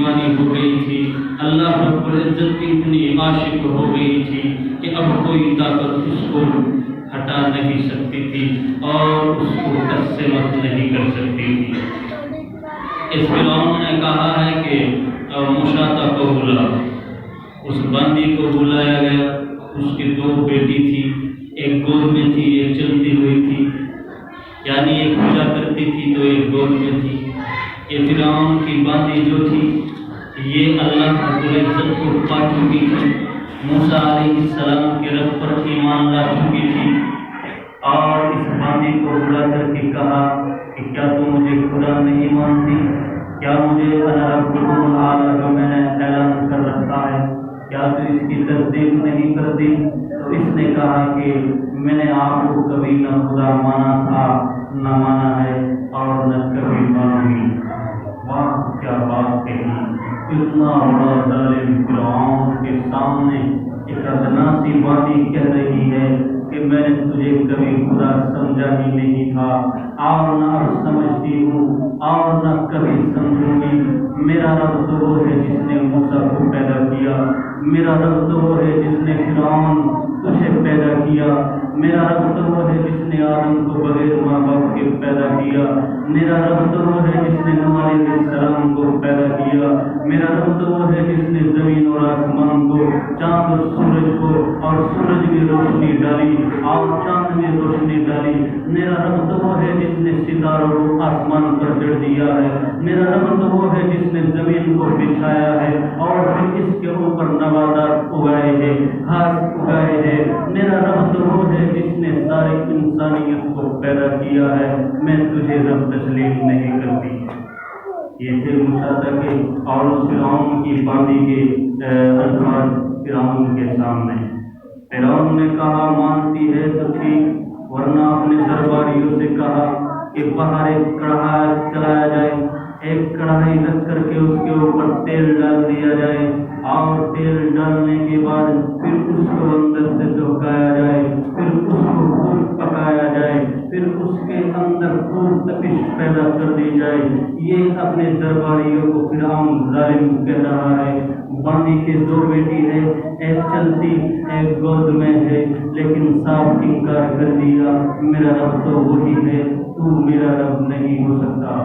دیوانی ہو گئی تھی، اللہ رب العزت کی اتنی عاشق ہو گئی تھی کہ اب کوئی طاقت اس کو ہٹا نہیں سکتی تھی اور اس کو کس سے مت نہیں کر سکتی تھی۔ اس فرعون نے کہا ہے کہ مشاطہ کو بلا، اس بندی کو بلایا گیا۔ اس کی دو بیٹی تھی، ایک گود میں تھی، ایک چلتی ہوئی تھی، یعنی ایک پوجا کرتی تھی تو ایک گود میں تھی۔ یہ فرعون کی باندی جو تھی یہ اللہ رب العزت کو پا چکی تھی، موسیٰ علیہ السلام کے رب پر ایمان لا چکی تھی، اور اس باندی کو بلا کر کے کہا کہ کیا تم مجھے خدا نہیں مانتی؟ کیا مجھے انا ربکم الاعلی جو میں نے اعلان کر رکھا ہے کیا تو اس کی تصدیق نہیں کرتی؟ تو اس نے کہا کہ میں نے آپ کو کبھی نہ خدا مانا تھا، نہ مانا ہے اور نہ کبھی مانوں گی۔ واہ کیا بات کہی! اتنا بڑا ظالم فرعون کے سامنے ایک ادنا سی باتیں کہہ رہی ہے کہ میں نے تجھے کبھی خدا سمجھا ہی نہیں تھا، اور نہ اب سمجھتی ہوں اور نہ کبھی سمجھوں گی۔ میرا رب تو وہ ہے جس نے موسیٰ کو پیدا کیا، میرا رب تو وہ ہے جس نے فرعون تجھے پیدا کیا، میرا رب تو وہ ہے جس نے آدم کو بغیر ماں باپ کے پیدا کیا، میرا رب تو وہ ہے جس نے نوح علیہ السلام کو پیدا کیا، میرا رب تو وہ ہے جس نے زمین اور آسمان کو، چاند اور سورج کو، اور سورج میں روشنی ڈالی اور چاند میں روشنی ڈالی، میرا رب تو وہ ہے جس نے ستاروں کو آسمان پر جڑ دیا ہے، میرا رب تو وہ ہے جس نے زمین کو بچھایا ہے اور پھر اس کے اوپر نباتات اگائے ہیں، گھاس اگائے ہیں، میرا رب تو وہ ہے جس نے ساری انسانیت کو پیدا کیا ہے، میں تجھے رب تسلیم نہیں کرتی۔ یہ تھے مشاطہ کے اور فرعون کی باندی کے الفاظ فرعون کے سامنے۔ فرعون نے کہا مانتی ہے تو ٹھیک، ورنہ اپنے درباریوں سے کہا کہ باہر ایک کڑھائی چلایا جائے، ایک کڑھائی رکھ کر کے اس کے اوپر تیل ڈال دیا جائے، اور تیل ڈالنے کے بعد پھر اس کو اندر سے دھوکایا جائے، پھر اس کو خوب پکایا جائے، پھر اس کے اندر خوب تپش پیدا کر دی جائے۔ یہ اپنے درباریوں کو فرعون ظالم کہہ رہا ہے۔ باندی کے دو بیٹی ہے، ایک چلتی ایک گود میں ہے، لیکن صاف انکار کر دیا، میرا رب تو وہی ہے، تو میرا رب نہیں ہو سکتا۔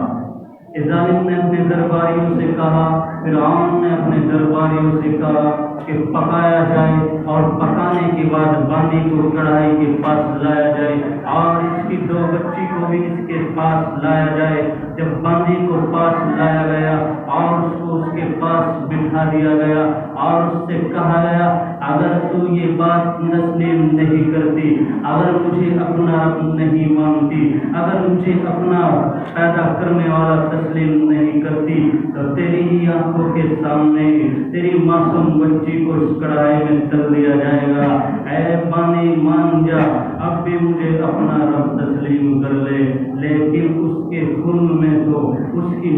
ظالم نے اپنے درباریوں سے کہا، فرعون نے اپنے درباریوں سے کہا کہ پکایا جائے، اور پکانے کے بعد باندی کو کڑھائی کے پاس لایا جائے اور اس کی دو بچی کو بھی اس کے پاس لایا جائے۔ جب باندی کو پاس لایا گیا اور اس کو اس کے پاس بٹھا دیا گیا اور اس سے کہا گیا اگر تو یہ بات تسلیم نہیں کرتی، اگر مجھے اپنا رب نہیں مانتی، اگر مجھے اپنا پیدا کرنے والا تسلیم نہیں کرتی، تو تیری ہی آنکھوں کے سامنے تیری معصوم بچی کو اس کڑھائی میں تل دیا جائے گا۔ اے باندی مان جا، اب بھی مجھے اپنا رب تسلیم کر لے، لیکن اس کے خون میں تو، اس کی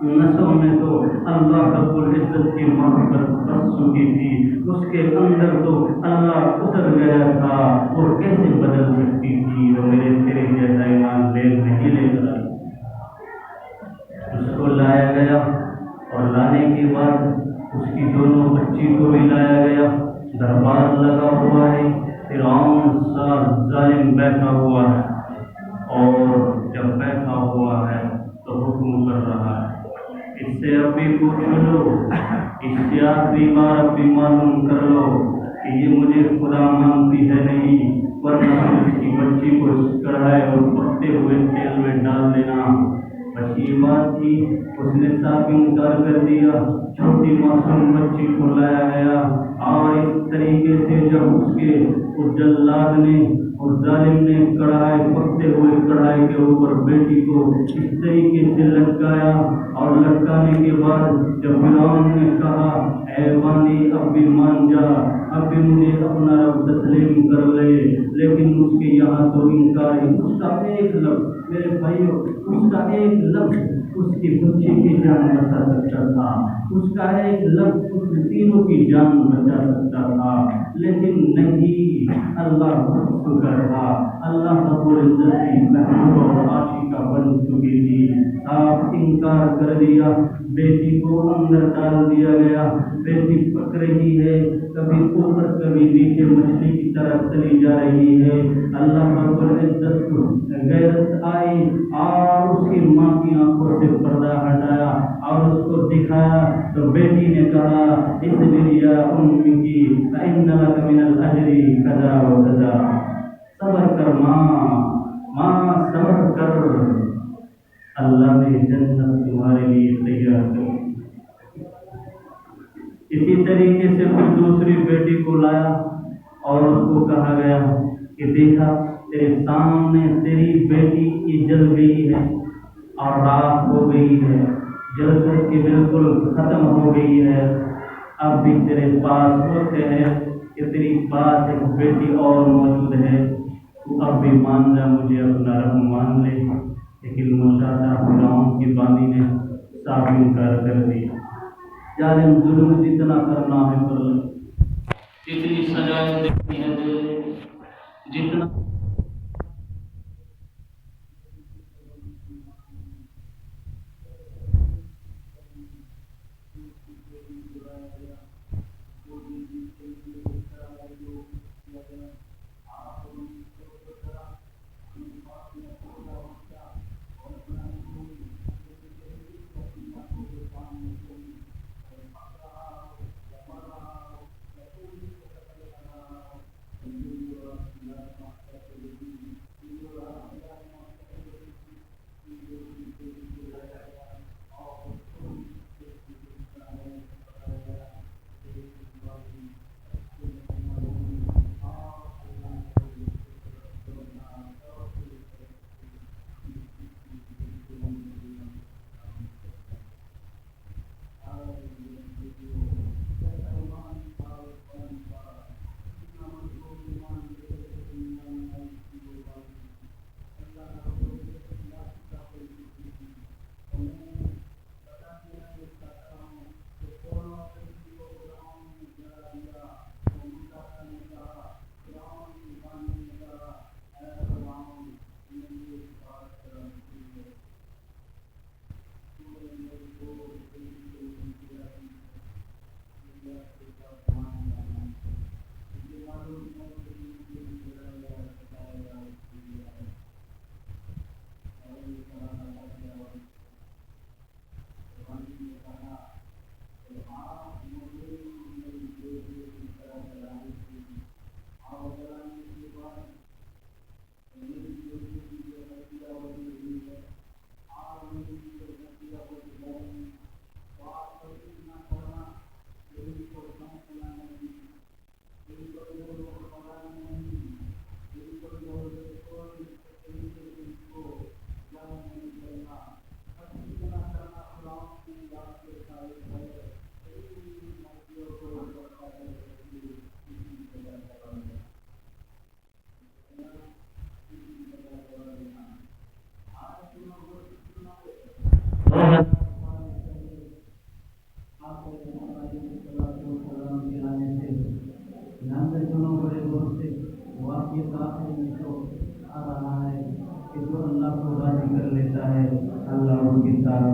نسوں میں تو اللہ رب العزت کی محبت بس چکی تھی، اس کے اندر تو اللہ اتر گیا تھا، وہ کیسے بدل سکتی تھی؟ وہ میرے تیرے جیسا ایمان لے نہیں لے کر آئی۔ اس کو لایا گیا اور لانے کے بعد اس کی دونوں بچی کو بھی لایا گیا، دربار لگا ہوا ہے، فرعون ظالم بیٹھا ہوا ہے، اور جب بیٹھا ہوا ہے تو حکم کر رہا ہے اس سے اب بھی پوچھ لو، اس سے آخری بار اب بھی معلوم کر لو کہ یہ مجھے خدا مانتی ہے نہیں، ورنہ اس کی بچی کو اس کڑھائی اور پکتے ہوئے تیل میں ڈال دینا۔ بس یہ بات تھی، اس نے صاف انکار کر دیا۔ چھوٹی معصوم بچی کو لایا گیا اور اس طریقے سے جب اس کے اس جلاد نے اور ظالم نے کڑھائی پکتے ہوئے کڑھائی کے اوپر بیٹی کو اس طریقے سے لٹکایا، اور لٹکانے کے بعد جب فرعون نے کہا اے باندی اب بھی مان جا، اب بھی مجھے اپنا رب تسلیم کر لے، لیکن اس کے یہاں تو انکار ہے۔ اس کا ایک لفظ میرے بھائیوں، اس کا ایک لفظ اس کی بچی کی جان بچا سکتا تھا، اس کا ایک لفظ اس تینوں کی جان بچا سکتا تھا، لیکن نہیں، اللہ شکر تھا، اللہ رب العزت کی محبوب اور عاشقہ بن چکی تھی، صاف انکار کر دیا۔ بیٹی کو اندر ڈال دیا گیا، بیٹی پک رہی ہے، کبھی اوپر کبھی نیچے مچھلی کی طرح چلی جا رہی ہے۔ اللہ رب العزت کو غیرت آئی اور اس کی ماں کی آنکھوں سے پردہ ہٹایا اور اس کو دکھایا، تو بیٹی نے کہا اصبر یا امی فإن لک من الأجر کذا و کذا، صبر کر ماں صبر کر، اللہ نے جنت تمہارے لیے تیار کر۔ اسی طریقے سے پھر دوسری بیٹی کو لایا اور اس کو کہا گیا کہ دیکھا تیرے سامنے تیری بیٹی کی جل گئی ہے اور رات ہو گئی ہے، جل کر کے بالکل ختم ہو گئی ہے، اب بھی تیرے پاس وقت ہے کہ تیری پاس ایک بیٹی اور موجود ہے، تو اب بھی مان جا، مجھے اپنا رب مان لے۔ لیکن مشاہدہ فرعون کی بانی نے صاف انکار کر دیا۔ ظالم ظلم جتنا کرنا ہے کر لے، اتنی سزائیں دیکھنی ہے دے لے، جتنا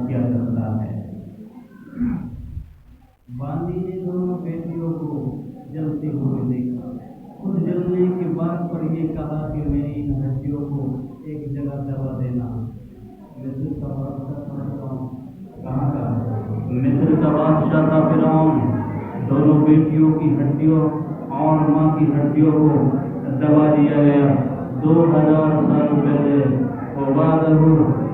کیا کرتا ہے۔ باندی نے دونوں بیٹیوں کو جلتے ہوئے دیکھا، خود جلنے کے بعد پر یہ کہا کہ میری ان ہڈیوں کو ایک جگہ دبا دینا۔ مصر کا بادشاہ تھا فرعون، کہاں کا؟ مصر کا بادشاہ تھا فرعون۔ دونوں بیٹیوں کی ہڈیوں اور ماں کی ہڈیوں کو دبا دیا گیا۔ 2000 سال پہلے وبعدہ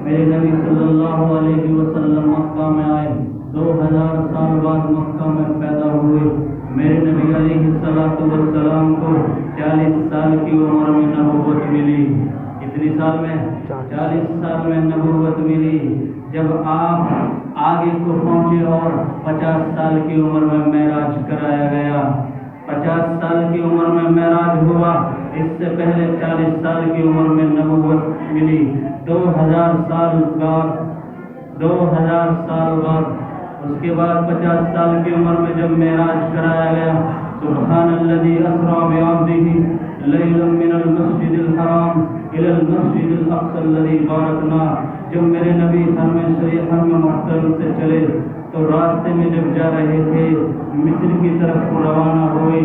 میرے نبی صلی اللہ علیہ وسلم مکہ میں آئے، 2000 سال بعد مکہ میں پیدا ہوئے۔ میرے نبی علیہ السلام کو 40 سال کی عمر میں نبوت ملی۔ کتنی سال میں؟ 40 سال میں نبوت ملی۔ جب آپ آگے کو پہنچے اور 50 سال کی عمر میں معراج کرایا گیا، 50 سال کی عمر میں معراج ہوا۔ اس سے پہلے 40 سال کی عمر میں نبوت ملی۔ 2000 سال بعد اس کے بعد 50 سال کی عمر میں جب معراج کرایا گیا، سبحان الذی اسری بعبدہ لیلا من المسجد الحرام الی المسجد الاقصی الذی بارکنا۔ جب میرے نبی حرم محترم سے چلے تو راستے میں جب جا رہے تھے مصر کی طرف روانہ ہوئے،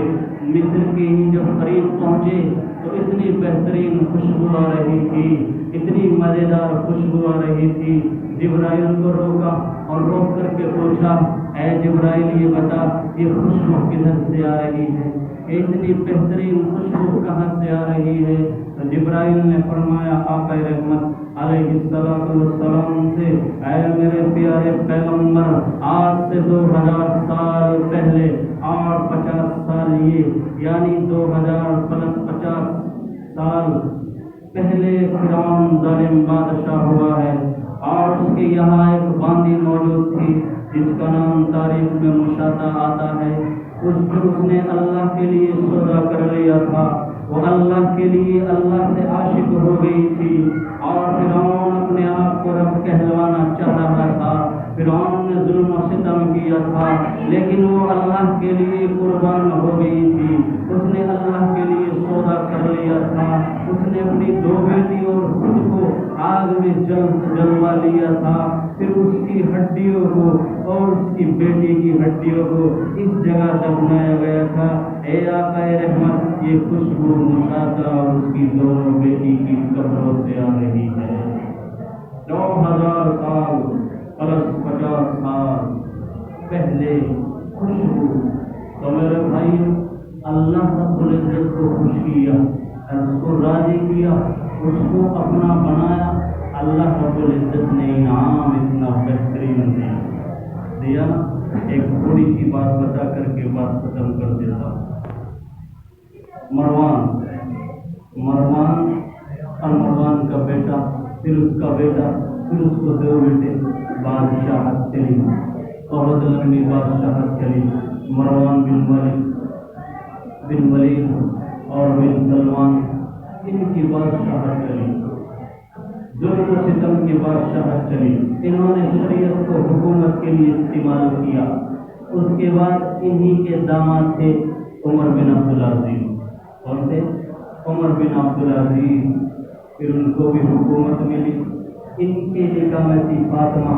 مصر کے ہی جب قریب پہنچے تو اتنی بہترین خوشبو آ رہی تھی، اتنی مزیدار خوشبو آ رہی تھی۔ جبرائیل کو روکا اور روک کر کے پوچھا، اے جبرائیل یہ بتا یہ خوشبو کدھر سے آ رہی ہے، اتنی بہترین خوشبو کہاں سے آ رہی ہے؟ تو جبرائیل نے فرمایا آقا رحمت علیہ السلام سے، اے میرے پیارے پیغمبر، آج سے 2000 سال پہلے اور 50 سال یہ یعنی 2000 پلس 50 سال پہلے فرعون ظالم بادشاہ ہوا ہے، اور اس کے یہاں ایک باندی موجود تھی جس کا نام تاریخ میں مشاہدہ آتا ہے۔ اس نے اللہ کے لیے سودا کر لیا تھا، وہ اللہ کے لیے اللہ سے عاشق ہو گئی تھی، اور فرعون اپنے آپ کو رب کہلوانا چاہ رہا تھا۔ فرعون نے ظلم و ستم کیا تھا لیکن وہ اللہ کے لیے قربان ہو گئی تھی، اس نے اللہ کے لیے سودا کر لیا تھا، اس نے اپنی 2 بیٹی اور خود کو آگ میں جلوا لیا تھا، پھر اس کی ہڈیوں کو اور اس کی بیٹی کی ہڈیوں کو اس جگہ دفنایا گیا تھا۔ اے آقا رحمت، یہ خوشبو مشاہدہ اور اس کی دونوں بیٹی کی قبروں سے آ رہی ہے۔ 2000 سال پلس 50 سال پہلے خوشبو۔ تو میرے بھائی، اللہ رب العزت کو خوش کیا، اس کو راضی کیا، اس کو اپنا بنایا۔ اللہ رب العزت نے انعام اتنا بہترین دیا نا۔ ایک تھوڑی سی بات بتا کر کے بات ختم کر دیتا ہوں۔ مروان کا بیٹا، پھر اس کا بیٹا، پھر اس کو 2 بیٹے، بادشاہت چلی، بہت لمبی بادشاہت چلی۔ مروان بن ولید اور بن سلمان، ان کی بادشاہت چلی، ظلم و ستم کی بادشاہت چلی۔ انہوں نے شریعت کو حکومت کے لیے استعمال کیا۔ اس کے بعد انہی کے داماد تھے عمر بن عبدالعزیز۔ کون تھے؟ عمر بن عبدالعزیز۔ پھر ان کو بھی حکومت ملی۔ ان کے نکاح میں تھی فاطمہ۔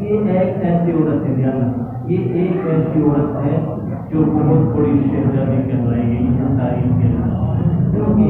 یہ ایک ایسی عورت ہے، یہ ایک ایسی عورت ہے جو بہت بڑی شہزادی کہلائی گئی ہے تاریخ کے اندر، کیونکہ